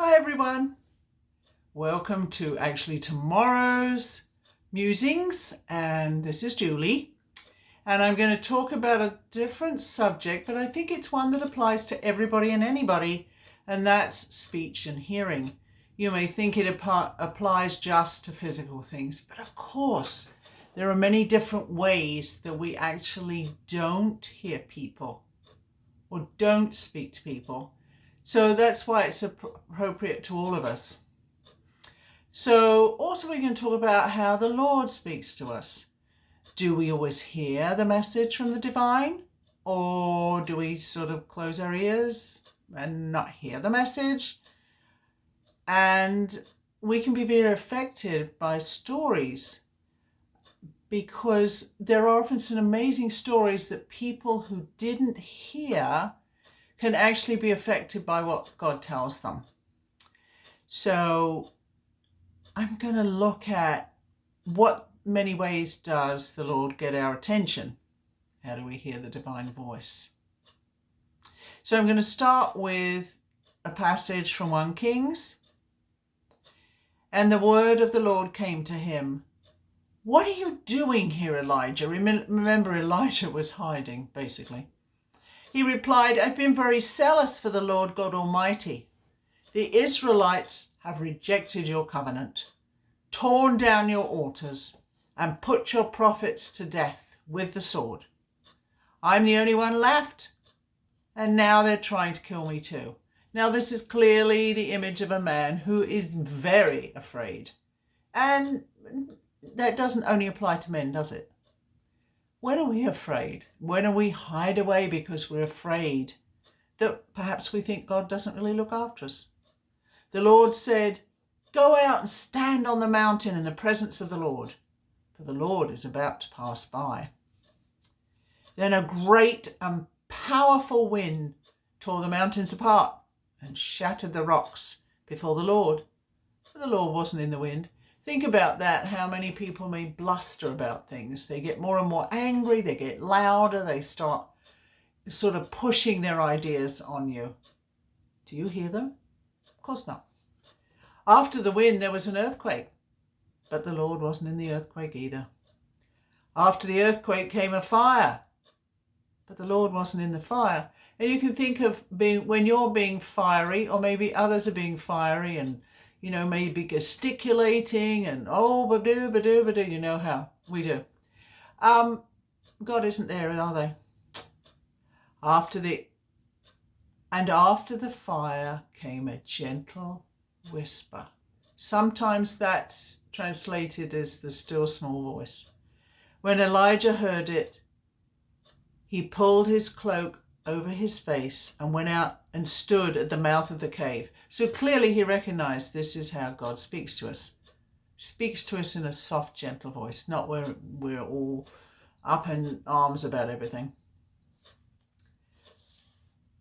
Hi everyone, welcome to tomorrow's musings, and this is Julie, and I'm going to talk about a different subject, but I think it's one that applies to everybody and anybody, and that's speech and hearing. You may think it applies just to physical things, but of course there are many different ways that we actually don't hear people or don't speak to people. So that's why it's appropriate to all of us. So also we're going to talk about how the Lord speaks to us. Do we always hear the message from the divine? Or do we sort of close our ears and not hear the message? And we can be very affected by stories, because there are often some amazing stories that people who didn't hear can actually be affected by what God tells them. So I'm going to look at what many ways does the Lord get our attention. How do we hear the divine voice? So I'm going to start with a passage from 1 Kings. And the word of the Lord came to him. What are you doing here, Elijah? Remember, Elijah was hiding, basically. He replied, I've been very zealous for the Lord God Almighty. The Israelites have rejected your covenant, torn down your altars, and put your prophets to death with the sword. I'm the only one left, and now they're trying to kill me too. Now this is clearly the image of a man who is very afraid. And that doesn't only apply to men, does it? When are we afraid? When are we hide away because we're afraid that perhaps we think God doesn't really look after us? The Lord said, go out and stand on the mountain in the presence of the Lord, for the Lord is about to pass by. Then a great and powerful wind tore the mountains apart and shattered the rocks before the Lord. But the Lord wasn't in the wind. Think about that, how many people may bluster about things. They get more and more angry, they get louder, they start sort of pushing their ideas on you. Do you hear them? Of course not. After the wind, there was an earthquake, but the Lord wasn't in the earthquake either. After the earthquake came a fire, but the Lord wasn't in the fire. And you can think of when you're being fiery, or maybe others are being fiery and maybe gesticulating and badoo, badoo, badoo. You know how we do. God isn't there, are they? After the fire came a gentle whisper. Sometimes that's translated as the still small voice. When Elijah heard it, he pulled his cloak over his face and went out and stood at the mouth of the cave. So clearly he recognized this is how God speaks to us. Speaks to us in a soft, gentle voice, not where we're all up in arms about everything.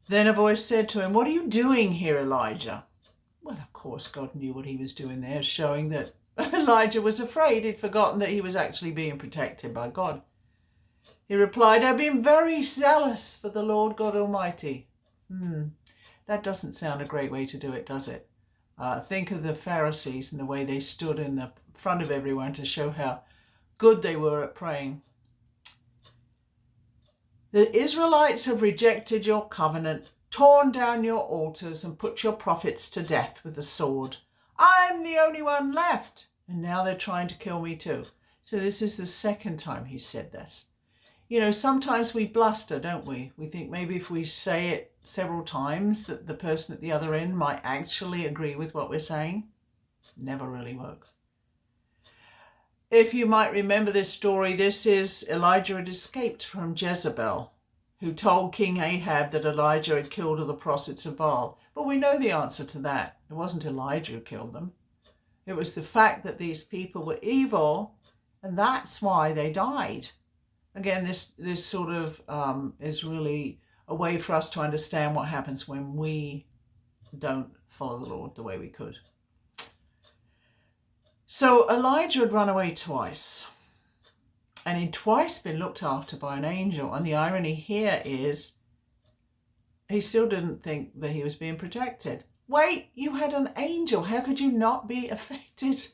Then a voice said to him, what are you doing here, Elijah? Well, of course, God knew what he was doing there, showing that Elijah was afraid. He'd forgotten that he was actually being protected by God. He replied, I've been very zealous for the Lord God Almighty. That doesn't sound a great way to do it, does it? Think of the Pharisees and the way they stood in the front of everyone to show how good they were at praying. The Israelites have rejected your covenant, torn down your altars, and put your prophets to death with the sword. I'm the only one left, and now they're trying to kill me too. So this is the second time he said this. Sometimes we bluster, don't we? We think maybe if we say it several times that the person at the other end might actually agree with what we're saying. Never really works. If you might remember this story, this is Elijah had escaped from Jezebel, who told King Ahab that Elijah had killed all the prophets of Baal. But we know the answer to that. It wasn't Elijah who killed them. It was the fact that these people were evil, and that's why they died. Again, this sort of is really a way for us to understand what happens when we don't follow the Lord the way we could. So Elijah had run away twice, and he'd twice been looked after by an angel. And the irony here is he still didn't think that he was being protected. Wait, you had an angel. How could you not be affected?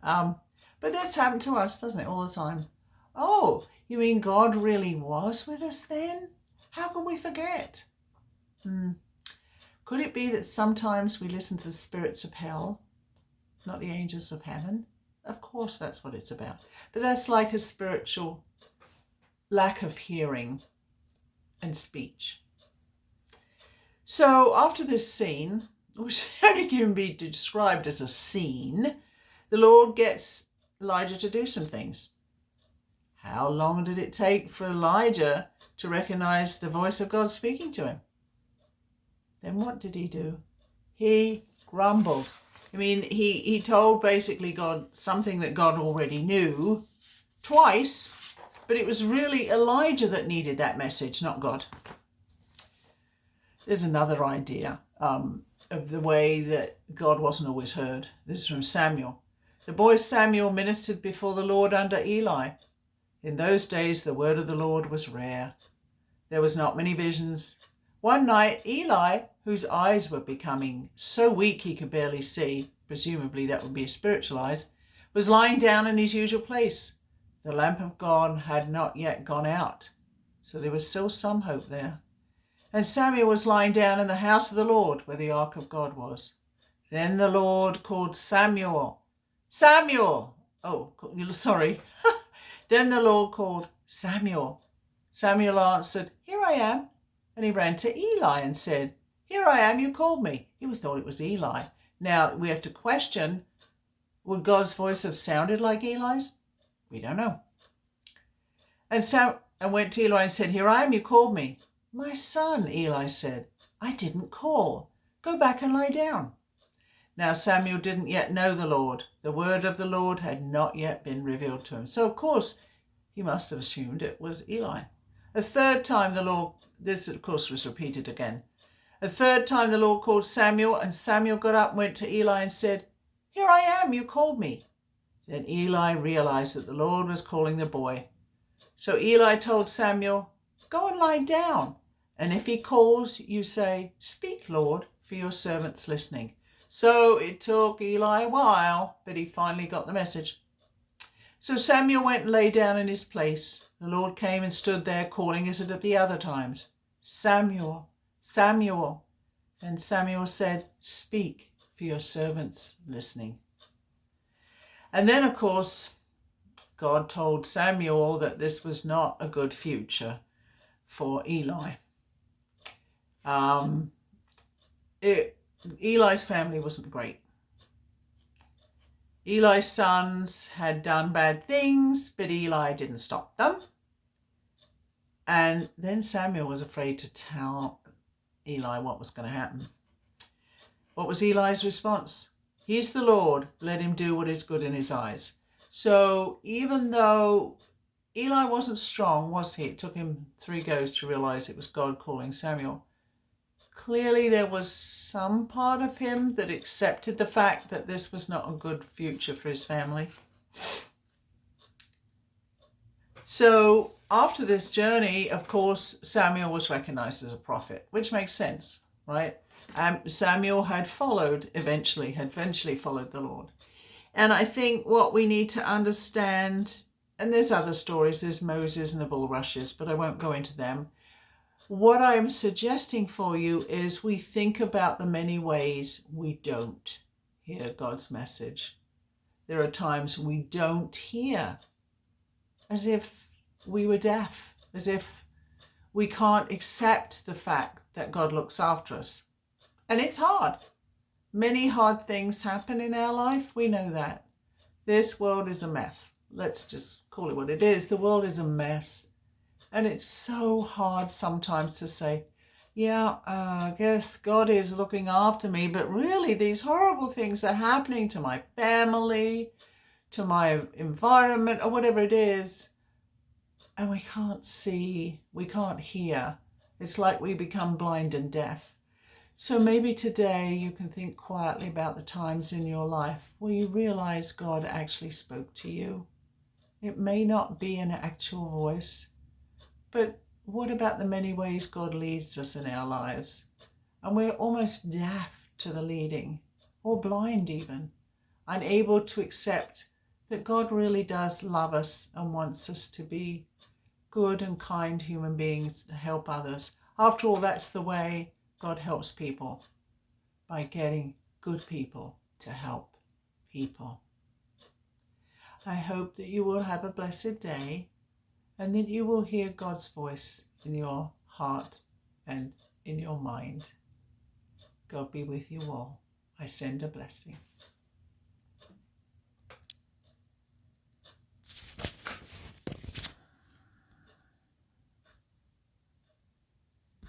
But that's happened to us, doesn't it, all the time? Oh, you mean God really was with us then? How can we forget? Could it be that sometimes we listen to the spirits of hell, not the angels of heaven? Of course, that's what it's about. But that's like a spiritual lack of hearing and speech. So after this scene, which only can be described as a scene, the Lord gets Elijah to do some things. How long did it take for Elijah to recognize the voice of God speaking to him? Then what did he do? He grumbled. I mean, he told basically God something that God already knew twice, but it was really Elijah that needed that message, not God. There's another idea of the way that God wasn't always heard. This is from Samuel. The boy Samuel ministered before the Lord under Eli. In those days, the word of the Lord was rare. There was not many visions. One night, Eli, whose eyes were becoming so weak he could barely see, presumably that would be his spiritual eyes, was lying down in his usual place. The lamp of God had not yet gone out, so there was still some hope there. And Samuel was lying down in the house of the Lord, where the ark of God was. Then the Lord called Samuel. Samuel! Oh, sorry. Then the Lord called Samuel. Samuel answered, Here I am. And he ran to Eli and said, Here I am, you called me. He thought it was Eli. Now, we have to question, would God's voice have sounded like Eli's? We don't know. And Samuel went to Eli and said, Here I am, you called me. My son, Eli said, I didn't call. Go back and lie down. Now Samuel didn't yet know the Lord. The word of the Lord had not yet been revealed to him. So, of course, he must have assumed it was Eli. A third time the Lord, this of course was repeated again. A third time the Lord called Samuel, and Samuel got up and went to Eli and said, Here I am, you called me. Then Eli realized that the Lord was calling the boy. So Eli told Samuel, Go and lie down. And if he calls, you say, Speak, Lord, for your servant's listening. So it took Eli a while, but he finally got the message. So Samuel went and lay down in his place. The Lord came and stood there, calling as at the other times, Samuel, Samuel. And Samuel said, Speak, for your servant's listening. And then, of course, God told Samuel that this was not a good future for Eli. Eli's family wasn't great. Eli's sons had done bad things, but Eli didn't stop them. And then Samuel was afraid to tell Eli what was going to happen. What was Eli's response? He's the Lord, let him do what is good in his eyes. So even though Eli wasn't strong, was he? It took him 3 goes to realize it was God calling Samuel. Clearly there was some part of him that accepted the fact that this was not a good future for his family. So after this journey, of course, Samuel was recognized as a prophet, which makes sense, right? Samuel had eventually followed the Lord. And I think what we need to understand, and there's other stories, there's Moses and the bulrushes, but I won't go into them. What I'm suggesting for you is we think about the many ways we don't hear God's message. There are times we don't hear, as if we were deaf, as if we can't accept the fact that God looks after us. And it's hard. Many hard things happen in our life. We know that. This world is a mess. Let's just call it what it is. The world is a mess. And it's so hard sometimes to say, I guess God is looking after me, but really these horrible things are happening to my family, to my environment, or whatever it is. And we can't see, we can't hear. It's like we become blind and deaf. So maybe today you can think quietly about the times in your life where you realize God actually spoke to you. It may not be an actual voice, but what about the many ways God leads us in our lives? And we're almost deaf to the leading, or blind even, unable to accept that God really does love us and wants us to be good and kind human beings to help others. After all, that's the way God helps people, by getting good people to help people. I hope that you will have a blessed day and that you will hear God's voice in your heart and in your mind. God be with you all. I send a blessing.